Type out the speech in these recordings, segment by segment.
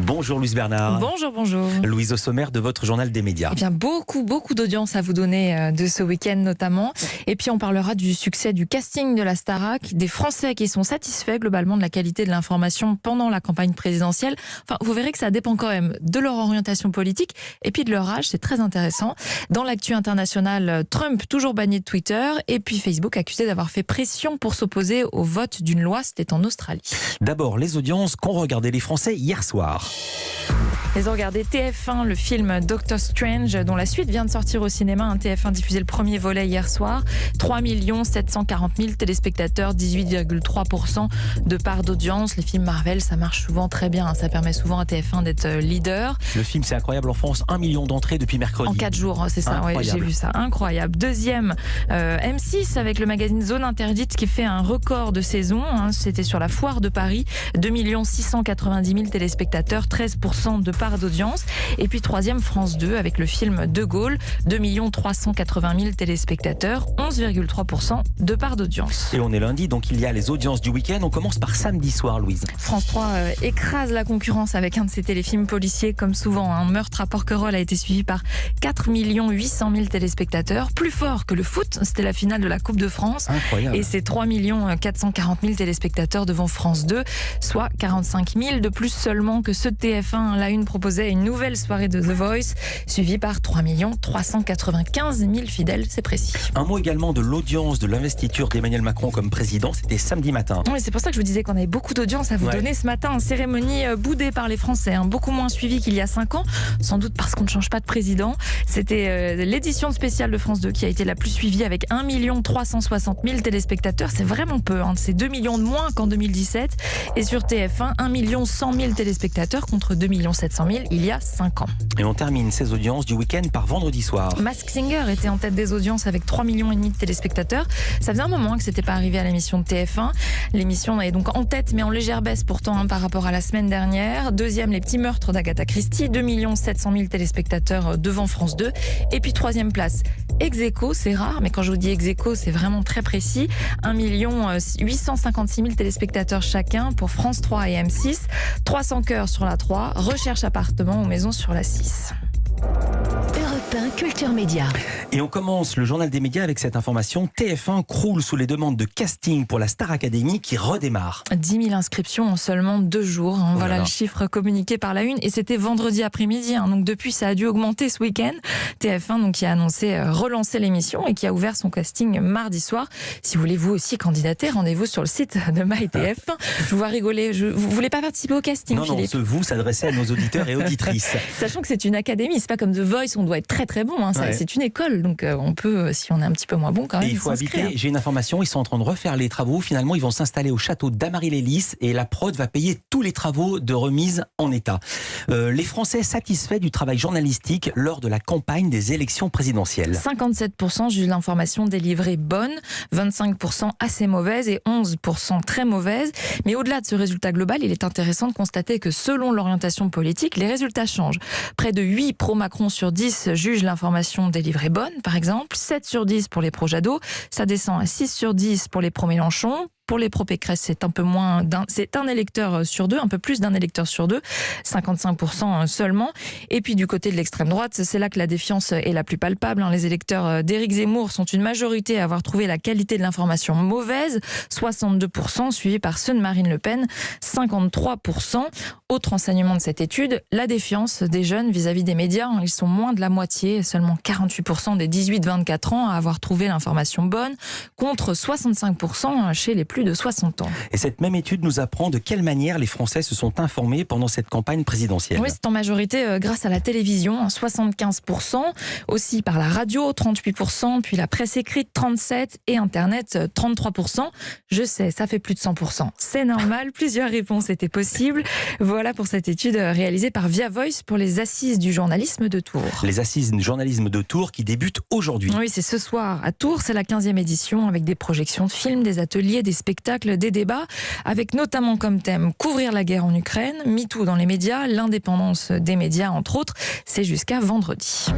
Bonjour Louise Bernard. Bonjour, bonjour. Louise, au sommaire de votre journal des médias. Eh bien, beaucoup d'audience à vous donner de ce week-end notamment. Et puis, on parlera du succès du casting de la Starac, des Français qui sont satisfaits globalement de la qualité de l'information pendant la campagne présidentielle. Enfin, vous verrez que ça dépend quand même de leur orientation politique et puis de leur âge. C'est très intéressant. Dans l'actu internationale, Trump toujours banni de Twitter et puis Facebook accusé d'avoir fait pression pour s'opposer au vote d'une loi. C'était en Australie. D'abord, les audiences qu'ont regardé les Français hier soir. Ils ont regardé TF1, le film Doctor Strange, dont la suite vient de sortir au cinéma. Un TF1 diffusé le premier volet hier soir. 3 740 000 téléspectateurs, 18,3% de part d'audience. Les films Marvel, ça marche souvent très bien. Ça permet souvent à TF1 d'être leader. Le film, c'est incroyable en France. 1 million d'entrées depuis mercredi. En 4 jours, c'est ça. Ouais, j'ai vu ça. Incroyable. Deuxième, M6 avec le magazine Zone Interdite qui fait un record de saison. C'était sur la foire de Paris. 2 690 000 téléspectateurs, 13% de part d'audience. Et puis troisième, France 2 avec le film De Gaulle, 2 380 000 téléspectateurs, 11,3% de part d'audience. Et on est lundi, donc il y a les audiences du week-end. On commence par samedi soir, Louise. France 3 écrase la concurrence avec un de ses téléfilms policiers, comme souvent. Un meurtre à Porquerolles a été suivi par 4 800 000 téléspectateurs, plus fort que le foot. C'était la finale de la Coupe de France. Incroyable. Et c'est 3 440 000 téléspectateurs devant France 2, soit 45 000 de plus seulement que ceux de TF1. La Une proposait une nouvelle soirée de The Voice, suivie par 3 395 000 fidèles, c'est précis. Un mot également de l'audience de l'investiture d'Emmanuel Macron comme président. C'était samedi matin. Oui, c'est pour ça que je vous disais qu'on avait beaucoup d'audience à vous donner ce matin. Cérémonie boudée par les Français, beaucoup moins suivie qu'il y a 5 ans, sans doute parce qu'on ne change pas de président. C'était l'édition spéciale de France 2 qui a été la plus suivie avec 1 360 000 téléspectateurs. C'est vraiment peu, c'est 2 millions de moins qu'en 2017. Et sur TF1, 1 100 000 téléspectateurs contre 2 700 000 il y a 5 ans. Et on termine ces audiences du week-end par vendredi soir. Masked Singer était en tête des audiences avec 3,5 millions de téléspectateurs. Ça faisait un moment que c'était pas arrivé à l'émission de TF1. L'émission est donc en tête mais en légère baisse pourtant par rapport à la semaine dernière. Deuxième, Les Petits Meurtres d'Agatha Christie, 2 700 000 téléspectateurs devant France 2. Et puis troisième place, ex aequo, c'est rare, mais quand je vous dis ex aequo, c'est vraiment très précis. 1 856 000 téléspectateurs chacun pour France 3 et M6. 300 cœurs sur la 3, Recherche appartement ou maison sur la 6. Europe 1 Culture Média. Et on commence le journal des médias avec cette information. TF1 croule sous les demandes de casting pour la Star Academy qui redémarre. 10 000 inscriptions en seulement 2 jours. Voilà le chiffre communiqué par la Une. Et c'était vendredi après-midi. Donc depuis, ça a dû augmenter ce week-end. TF1 donc, qui a annoncé relancer l'émission et qui a ouvert son casting mardi soir. Si vous voulez vous aussi candidater, rendez-vous sur le site de MyTF1. Je vous vois rigoler. Vous voulez pas participer au casting, Non, Philippe? ce vous s'adressait à nos auditeurs et auditrices. Sachant que c'est une académie, c'est pas comme The Voice, on doit être très bon. C'est une école, donc on peut, si on est un petit peu moins bon quand même. Et il faut s'inscrire. habiter, j'ai une information, ils sont en train de refaire les travaux. Finalement, ils vont s'installer au château d'Amarie-les-Lys et la prod va payer tous les travaux de remise en état. Les Français satisfaits du travail journalistique lors de la campagne des élections présidentielles. 57% jugent l'information délivrée bonne, 25% assez mauvaise et 11% très mauvaise. Mais au-delà de ce résultat global, il est intéressant de constater que selon l'orientation politique, les résultats changent. Près de 8 pro-Macron sur 10 jugent l'information délivrée bonne, par exemple. 7 sur 10 pour les pro-Jadot. Ça descend à 6 sur 10 pour les pro-Mélenchon. Pour les pro-Pécresse, c'est un peu moins c'est un électeur sur 2, un peu plus d'un électeur sur 2, 55% seulement. Et puis du côté de l'extrême droite, c'est là que la défiance est la plus palpable. Les électeurs d'Éric Zemmour sont une majorité à avoir trouvé la qualité de l'information mauvaise, 62%, suivi par ceux de Marine Le Pen, 53%. Autre enseignement de cette étude, la défiance des jeunes vis-à-vis des médias. Ils sont moins de la moitié, seulement 48% des 18-24 ans à avoir trouvé l'information bonne, contre 65% chez les plus de 60 ans. Et cette même étude nous apprend de quelle manière les Français se sont informés pendant cette campagne présidentielle. Oui, c'est en majorité grâce à la télévision, 75%, aussi par la radio, 38%, puis la presse écrite, 37%, et Internet, 33%. Je sais, ça fait plus de 100%. C'est normal, plusieurs réponses étaient possibles. Voilà pour cette étude réalisée par Via Voice pour les Assises du journalisme de Tours. Les Assises du journalisme de Tours qui débutent aujourd'hui. Oui, c'est ce soir à Tours, c'est la 15e édition avec des projections de films, des ateliers, des spectacles, des débats, avec notamment comme thème couvrir la guerre en Ukraine, MeToo dans les médias, l'indépendance des médias entre autres. C'est jusqu'à vendredi.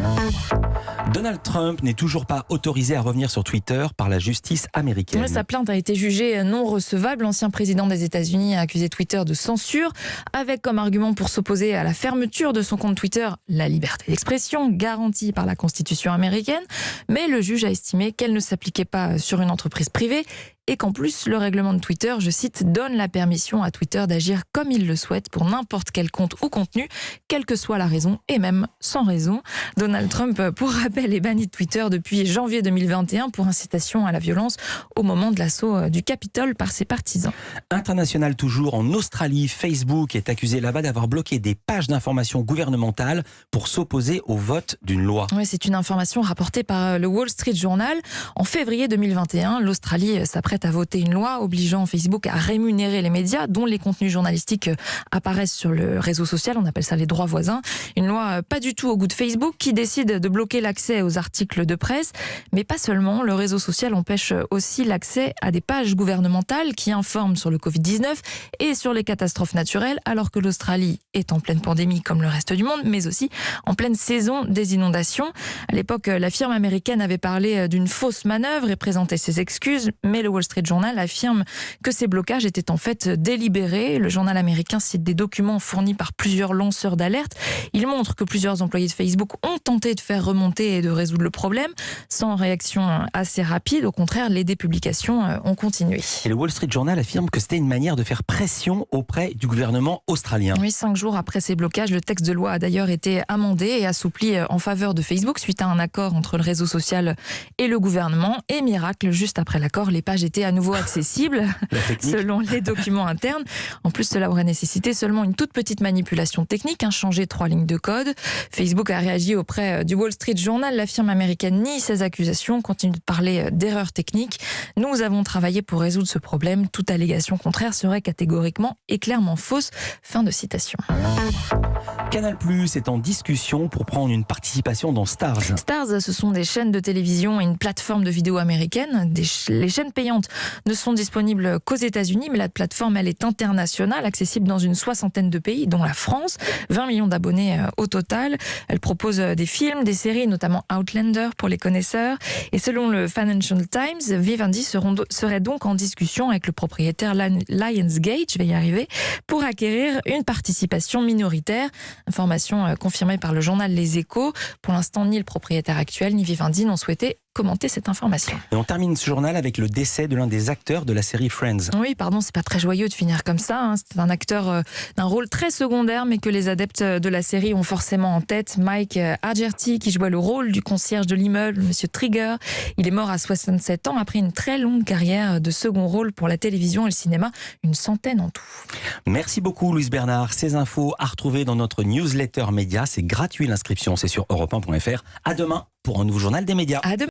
Donald Trump n'est toujours pas autorisé à revenir sur Twitter par la justice américaine. Sa plainte a été jugée non recevable. L'ancien président des États-Unis a accusé Twitter de censure, avec comme argument pour s'opposer à la fermeture de son compte Twitter la liberté d'expression garantie par la Constitution américaine. Mais le juge a estimé qu'elle ne s'appliquait pas sur une entreprise privée et qu'en plus, le règlement de Twitter, je cite, donne la permission à Twitter d'agir comme il le souhaite pour n'importe quel compte ou contenu, quelle que soit la raison et même sans raison. Donald Trump, pour rappel, est banni de Twitter depuis janvier 2021 pour incitation à la violence au moment de l'assaut du Capitole par ses partisans. International toujours, en Australie, Facebook est accusé là-bas d'avoir bloqué des pages d'information gouvernementales pour s'opposer au vote d'une loi. Oui, c'est une information rapportée par le Wall Street Journal. En février 2021, l'Australie s'apprête à voter une loi obligeant Facebook à rémunérer les médias dont les contenus journalistiques apparaissent sur le réseau social. On appelle ça les droits voisins. Une loi pas du tout au goût de Facebook qui décide de bloquer l'accès aux articles de presse. Mais pas seulement, le réseau social empêche aussi l'accès à des pages gouvernementales qui informent sur le Covid-19 et sur les catastrophes naturelles, alors que l'Australie est en pleine pandémie comme le reste du monde, mais aussi en pleine saison des inondations. À l'époque, la firme américaine avait parlé d'une fausse manœuvre et présenté ses excuses, mais le Wall Street Journal affirme que ces blocages étaient en fait délibérés. Le journal américain cite des documents fournis par plusieurs lanceurs d'alerte. Il montre que plusieurs employés de Facebook ont tenté de faire remonter et de résoudre le problème, sans réaction assez rapide. Au contraire, les dépublications ont continué. Et le Wall Street Journal affirme que c'était une manière de faire pression auprès du gouvernement australien. Oui, 5 jours après ces blocages, le texte de loi a d'ailleurs été amendé et assoupli en faveur de Facebook suite à un accord entre le réseau social et le gouvernement. Et miracle, juste après l'accord, les pages étaient à nouveau accessibles selon les documents internes. En plus, cela aurait nécessité seulement une toute petite manipulation technique, changer 3 lignes de code. Facebook a réagi auprès du Wall Street Journal. La firme américaine nie ces accusations, continue de parler d'erreurs techniques. Nous avons travaillé pour résoudre ce problème. Toute allégation contraire serait catégoriquement et clairement fausse. Fin de citation. Canal+ est en discussion pour prendre une participation dans Stars. Stars, ce sont des chaînes de télévision et une plateforme de vidéo américaine. Les chaînes payantes ne sont disponibles qu'aux États-Unis, mais la plateforme, elle est internationale, accessible dans une 60aine de pays, dont la France. 20 millions d'abonnés au total. Elle propose des films, des séries, notamment Outlander pour les connaisseurs. Et selon le Financial Times, Vivendi serait donc en discussion avec le propriétaire Lionsgate, je vais y arriver, pour acquérir une participation minoritaire. Information confirmée par le journal Les Échos. Pour l'instant, ni le propriétaire actuel ni Vivendi n'ont souhaité commenter cette information. Et on termine ce journal avec le décès de l'un des acteurs de la série Friends. Oui, pardon, c'est pas très joyeux de finir comme ça. C'est un acteur d'un rôle très secondaire, mais que les adeptes de la série ont forcément en tête. Mike Hagerty, qui jouait le rôle du concierge de l'immeuble, Monsieur Trigger. Il est mort à 67 ans après une très longue carrière de second rôle pour la télévision et le cinéma, une centaine en tout. Merci beaucoup, Louise Bernard. Ces infos à retrouver dans notre newsletter média. C'est gratuit l'inscription, c'est sur europe1.fr. À demain pour un nouveau journal des médias. À demain.